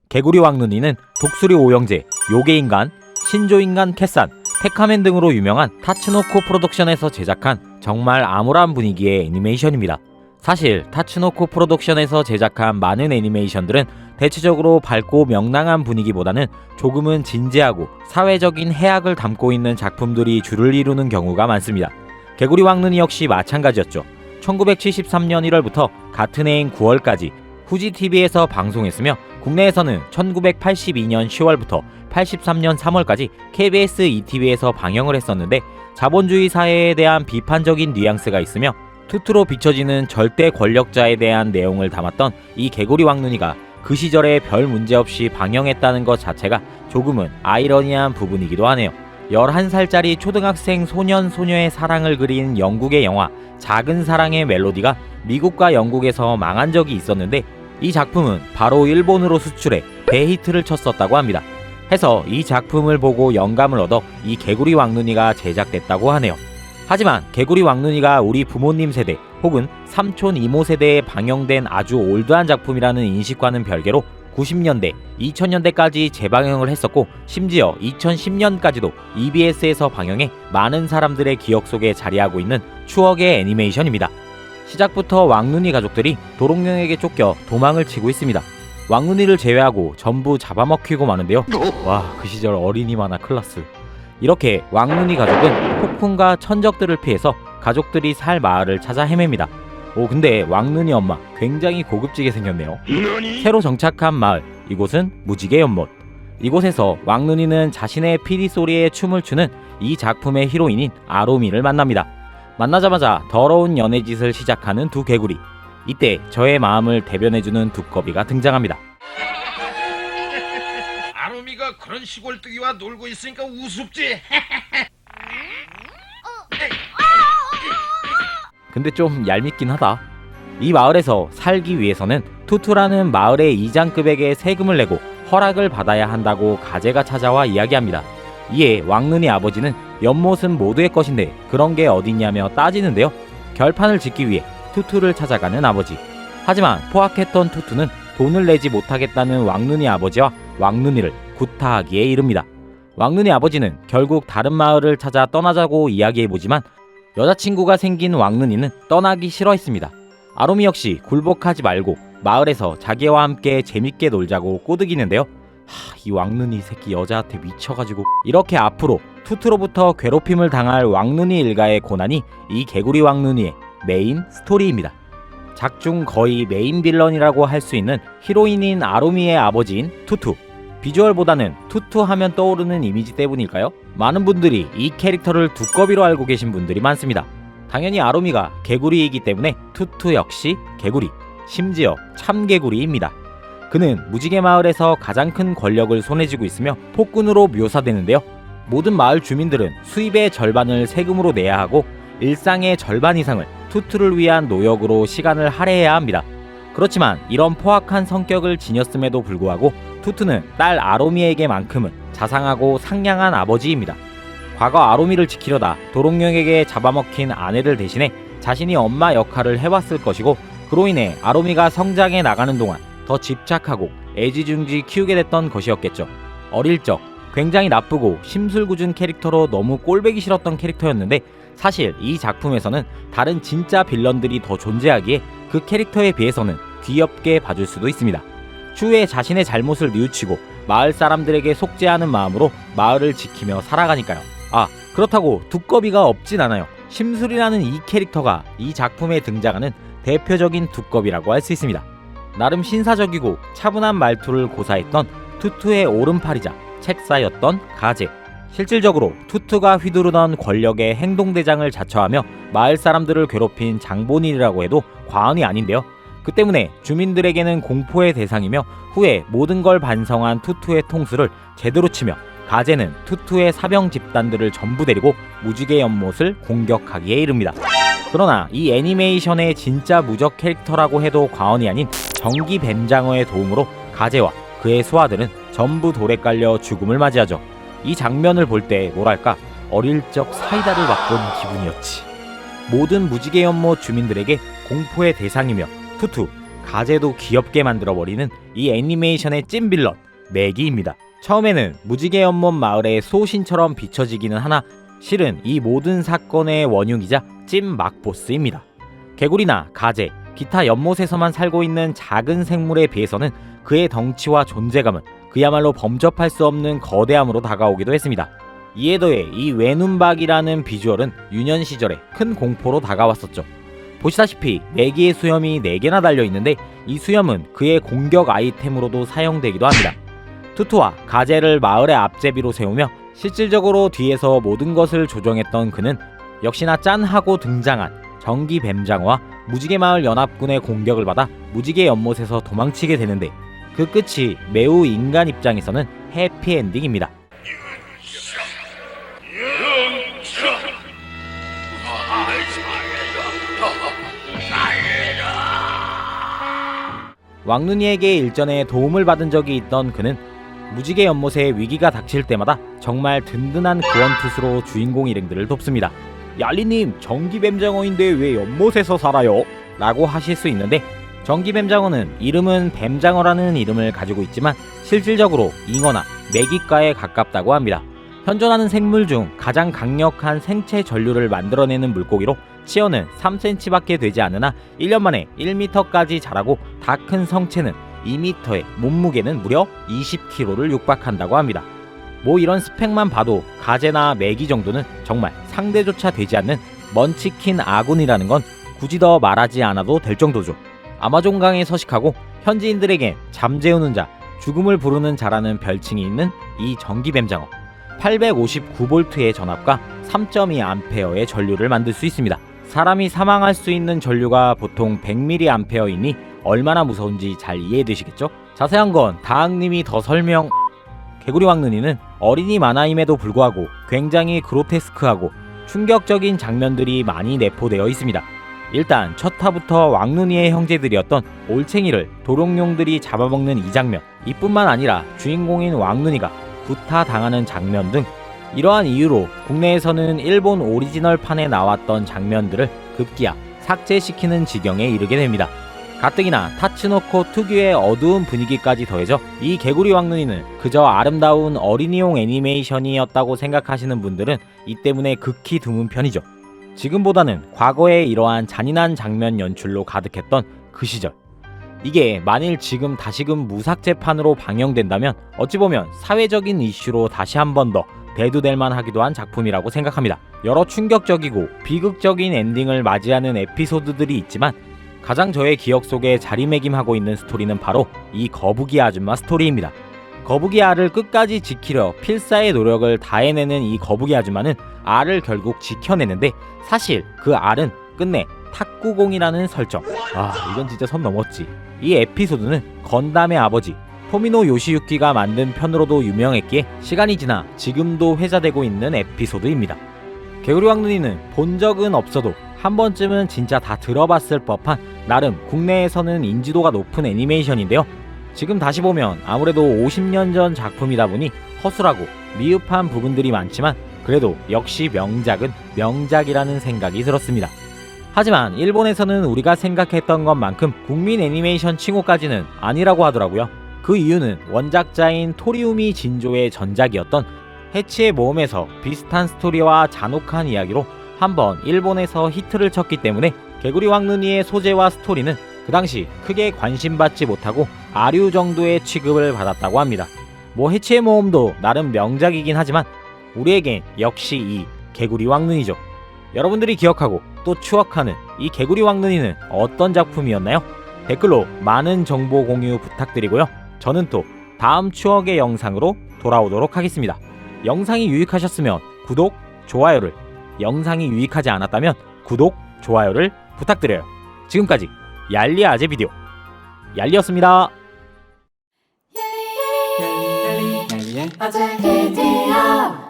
개구리 왕눈이는 독수리 오영재, 요괴인간, 신조인간 캣산, 테카맨 등으로 유명한 타츠노코 프로덕션에서 제작한 정말 암울한 분위기의 애니메이션입니다. 사실 타츠노코 프로덕션에서 제작한 많은 애니메이션들은 대체적으로 밝고 명랑한 분위기보다는 조금은 진지하고 사회적인 해악을 담고 있는 작품들이 주를 이루는 경우가 많습니다. 개구리 왕눈이 역시 마찬가지였죠. 1973년 1월부터 같은 해인 9월까지 후지TV에서 방송했으며 국내에서는 1982년 10월부터 83년 3월까지 KBS ETV에서 방영을 했었는데 자본주의 사회에 대한 비판적인 뉘앙스가 있으며 투투로 비춰지는 절대 권력자에 대한 내용을 담았던 이 개구리 왕눈이가 그 시절에 별 문제 없이 방영했다는 것 자체가 조금은 아이러니한 부분이기도 하네요. 11살짜리 초등학생 소년 소녀의 사랑을 그린 영국의 영화 작은 사랑의 멜로디가 미국과 영국에서 망한 적이 있었는데 이 작품은 바로 일본으로 수출해 대히트를 쳤었다고 합니다. 해서 이 작품을 보고 영감을 얻어 이 개구리 왕눈이가 제작됐다고 하네요. 하지만 개구리 왕눈이가 우리 부모님 세대 혹은 삼촌 이모 세대에 방영된 아주 올드한 작품이라는 인식과는 별개로 90년대, 2000년대까지 재방영을 했었고 심지어 2010년까지도 EBS에서 방영해 많은 사람들의 기억 속에 자리하고 있는 추억의 애니메이션입니다. 시작부터 왕눈이 가족들이 도롱뇽에게 쫓겨 도망을 치고 있습니다. 왕눈이를 제외하고 전부 잡아먹히고 마는데요. 와, 그 시절 어린이 만화 클라스. 이렇게 왕눈이 가족은 폭풍과 천적들을 피해서 가족들이 살 마을을 찾아 헤맵니다. 근데 왕눈이 엄마 굉장히 고급지게 생겼네요. 새로 정착한 마을, 이곳은 무지개 연못. 이곳에서 왕눈이는 자신의 피리 소리에 춤을 추는 이 작품의 히로인인 아로미를 만납니다. 만나자마자 더러운 연애짓을 시작하는 두 개구리. 이때 저의 마음을 대변해주는 두꺼비가 등장합니다. 아로미가 그런 시골뜨기와 놀고 있으니까 우습지. 근데 좀 얄밉긴 하다. 이 마을에서 살기 위해서는 투투라는 마을의 이장급에게 세금을 내고 허락을 받아야 한다고 가제가 찾아와 이야기합니다. 이에 왕눈이 아버지는 연못은 모두의 것인데 그런 게 어딨냐며 따지는데요. 결판을 짓기 위해 투투를 찾아가는 아버지. 하지만 포악했던 투투는 돈을 내지 못하겠다는 왕눈이 아버지와 왕눈이를 구타하기에 이릅니다. 왕눈이 아버지는 결국 다른 마을을 찾아 떠나자고 이야기해보지만 여자친구가 생긴 왕눈이는 떠나기 싫어했습니다. 아로미 역시 굴복하지 말고 마을에서 자기와 함께 재밌게 놀자고 꼬드기는데요. 이 왕눈이 새끼 여자한테 미쳐가지고. 이렇게 앞으로 투투로부터 괴롭힘을 당할 왕눈이 일가의 고난이 이 개구리 왕눈이의 메인 스토리입니다. 작중 거의 메인 빌런이라고 할 수 있는 히로인인 아로미의 아버지인 투투. 비주얼보다는 투투 하면 떠오르는 이미지 때문일까요? 많은 분들이 이 캐릭터를 두꺼비로 알고 계신 분들이 많습니다. 당연히 아로미가 개구리이기 때문에 투투 역시 개구리, 심지어 참개구리입니다. 그는 무지개 마을에서 가장 큰 권력을 손에 쥐고 있으며 폭군으로 묘사되는데요. 모든 마을 주민들은 수입의 절반을 세금으로 내야 하고 일상의 절반 이상을 투투를 위한 노역으로 시간을 할애해야 합니다. 그렇지만 이런 포악한 성격을 지녔음에도 불구하고 투투는 딸 아로미에게만큼은 자상하고 상냥한 아버지입니다. 과거 아로미를 지키려다 도롱뇽에게 잡아먹힌 아내를 대신해 자신이 엄마 역할을 해왔을 것이고 그로 인해 아로미가 성장해 나가는 동안 더 집착하고 애지중지 키우게 됐던 것이었겠죠. 어릴 적 굉장히 나쁘고 심술궂은 캐릭터로 너무 꼴보기 싫었던 캐릭터였는데 사실 이 작품에서는 다른 진짜 빌런들이 더 존재하기에 그 캐릭터에 비해서는 귀엽게 봐줄 수도 있습니다. 추후에 자신의 잘못을 뉘우치고 마을 사람들에게 속죄하는 마음으로 마을을 지키며 살아가니까요. 그렇다고 두꺼비가 없진 않아요. 심술이라는 이 캐릭터가 이 작품에 등장하는 대표적인 두꺼비라고 할 수 있습니다. 나름 신사적이고 차분한 말투를 고사했던 투투의 오른팔이자 책사였던 가제. 실질적으로 투투가 휘두르던 권력의 행동대장을 자처하며 마을 사람들을 괴롭힌 장본인이라고 해도 과언이 아닌데요. 그 때문에 주민들에게는 공포의 대상이며 후에 모든 걸 반성한 투투의 통수를 제대로 치며 가제는 투투의 사병 집단들을 전부 데리고 무지개 연못을 공격하기에 이릅니다. 그러나 이 애니메이션의 진짜 무적 캐릭터라고 해도 과언이 아닌 전기 뱀장어의 도움으로 가제와 그의 수하들은 전부 돌에 깔려 죽음을 맞이하죠. 이 장면을 볼 때 뭐랄까 어릴 적 사이다를 맛본 기분이었지. 모든 무지개 연못 주민들에게 공포의 대상이며 투투, 가제도 귀엽게 만들어버리는 이 애니메이션의 찐 빌런 매기입니다. 처음에는 무지개 연못 마을의 소신처럼 비춰지기는 하나 실은 이 모든 사건의 원흉이자 찐 막보스입니다. 개구리나 가제, 기타 연못에서만 살고 있는 작은 생물에 비해서는 그의 덩치와 존재감은 그야말로 범접할 수 없는 거대함으로 다가오기도 했습니다. 이에 더해 이 외눈박이라는 비주얼은 유년 시절에 큰 공포로 다가왔었죠. 보시다시피 매기의 수염이 4개나 달려있는데 이 수염은 그의 공격 아이템으로도 사용되기도 합니다. 투투와 가제를 마을의 앞제비로 세우며 실질적으로 뒤에서 모든 것을 조정했던 그는 역시나 짠하고 등장한 전기 뱀장어와 무지개 마을 연합군의 공격을 받아 무지개 연못에서 도망치게 되는데 그 끝이 매우 인간 입장에서는 해피엔딩입니다. 왕눈이에게 일전에 도움을 받은 적이 있던 그는 무지개 연못에 위기가 닥칠 때마다 정말 든든한 구원투수로 주인공 일행들을 돕습니다. 얄리님, 전기뱀장어인데 왜 연못에서 살아요? 라고 하실 수 있는데 전기뱀장어는 이름은 뱀장어라는 이름을 가지고 있지만 실질적으로 잉어나 메기과에 가깝다고 합니다. 현존하는 생물 중 가장 강력한 생체 전류를 만들어내는 물고기로 치어는 3cm밖에 되지 않으나 1년 만에 1m까지 자라고 다 큰 성체는 2m에 몸무게는 무려 20kg를 육박한다고 합니다. 뭐 이런 스펙만 봐도 가제나 메기 정도는 정말 상대조차 되지 않는 먼치킨 아군이라는 건 굳이 더 말하지 않아도 될 정도죠. 아마존강에 서식하고 현지인들에겐 잠재우는 자, 죽음을 부르는 자라는 별칭이 있는 이 전기뱀장어. 859V의 전압과 3.2A의 전류를 만들 수 있습니다. 사람이 사망할 수 있는 전류가 보통 100mA이니 얼마나 무서운지 잘 이해되시겠죠? 자세한 건 다학님이 더 설명... 개구리 왕눈이는 어린이 만화임에도 불구하고 굉장히 그로테스크하고 충격적인 장면들이 많이 내포되어 있습니다. 일단 첫 화부터 왕눈이의 형제들이었던 올챙이를 도롱뇽들이 잡아먹는 이 장면, 이뿐만 아니라 주인공인 왕눈이가 구타당하는 장면 등 이러한 이유로 국내에서는 일본 오리지널판에 나왔던 장면들을 급기야 삭제시키는 지경에 이르게 됩니다. 가뜩이나 타츠노코 특유의 어두운 분위기까지 더해져 이 개구리 왕눈이는 그저 아름다운 어린이용 애니메이션이었다고 생각하시는 분들은 이 때문에 극히 드문 편이죠. 지금보다는 과거에 이러한 잔인한 장면 연출로 가득했던 그 시절, 이게 만일 지금 다시금 무삭제판으로 방영된다면 어찌 보면 사회적인 이슈로 다시 한 번 더 대두될 만하기도 한 작품이라고 생각합니다. 여러 충격적이고 비극적인 엔딩을 맞이하는 에피소드들이 있지만 가장 저의 기억 속에 자리매김하고 있는 스토리는 바로 이 거북이 아줌마 스토리입니다. 거북이 알을 끝까지 지키려 필사의 노력을 다해내는 이 거북이 아줌마는 알을 결국 지켜내는데 사실 그 알은 끝내 탁구공이라는 설정. 이건 진짜 선 넘었지. 이 에피소드는 건담의 아버지 토미노 요시유키가 만든 편으로도 유명했기에 시간이 지나 지금도 회자되고 있는 에피소드입니다. 개구리 왕눈이는 본 적은 없어도 한 번쯤은 진짜 다 들어봤을 법한 나름 국내에서는 인지도가 높은 애니메이션인데요. 지금 다시 보면 아무래도 50년 전 작품이다 보니 허술하고 미흡한 부분들이 많지만 그래도 역시 명작은 명작이라는 생각이 들었습니다. 하지만 일본에서는 우리가 생각했던 것만큼 국민 애니메이션 칭호까지는 아니라고 하더라고요. 그 이유는 원작자인 토리우미 진조의 전작이었던 해치의 모험에서 비슷한 스토리와 잔혹한 이야기로 한번 일본에서 히트를 쳤기 때문에 개구리 왕눈이의 소재와 스토리는 그 당시 크게 관심받지 못하고 아류 정도의 취급을 받았다고 합니다. 뭐 해치의 모험도 나름 명작이긴 하지만 우리에겐 역시 이 개구리 왕눈이죠. 여러분들이 기억하고 또 추억하는 이 개구리 왕눈이는 어떤 작품이었나요? 댓글로 많은 정보 공유 부탁드리고요. 저는 또 다음 추억의 영상으로 돌아오도록 하겠습니다. 영상이 유익하셨으면 구독, 좋아요를, 영상이 유익하지 않았다면 구독, 좋아요를 부탁드려요. 지금까지 얄리 아재 비디오 얄리였습니다. 아재 비디오